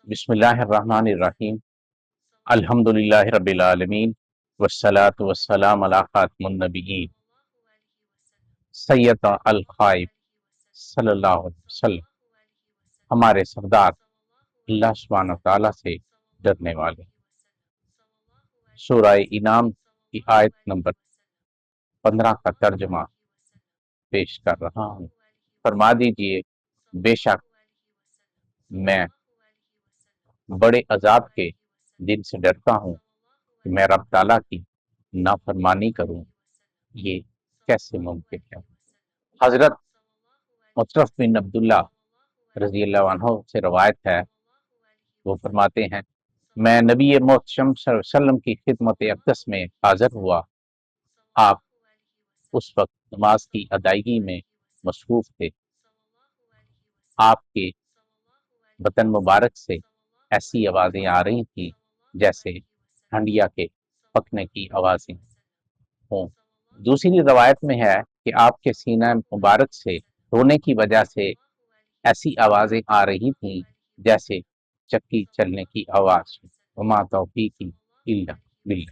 بسم اللہ الرحمن الرحیم الحمدللہ رب العالمین والصلاة والسلام علی خاتم النبیین سید الخائب صلی اللہ علیہ وسلم، ہمارے سردار اللہ سبحانہ وتعالیٰ سے ڈرنے والے۔ سورہ انعام کی آیت نمبر 15 کا ترجمہ پیش کر رہا ہوں۔ فرما دیجئے بے شک میں بڑے عذاب کے دن سے ڈرتا ہوں کہ میں رب تعالیٰ کی نافرمانی کروں، یہ کیسے ممکن ہے؟ حضرت مطرف بن عبداللہ رضی اللہ عنہ سے روایت ہے، وہ فرماتے ہیں میں نبی محتشم صلی اللہ علیہ وسلم کی خدمت اقدس میں حاضر ہوا۔ آپ اس وقت نماز کی ادائیگی میں مصروف تھے۔ آپ کے بطن مبارک سے ایسی آوازیں آ رہی تھیں جیسے ہنڈیا کے پکنے کی آوازیں ہوں۔ دوسری روایت میں ہے کہ آپ کے سینہ مبارک سے رونے کی وجہ سے ایسی آوازیں آ رہی تھیں جیسے چکی چلنے کی آواز۔ وما توفیقی الا باللہ۔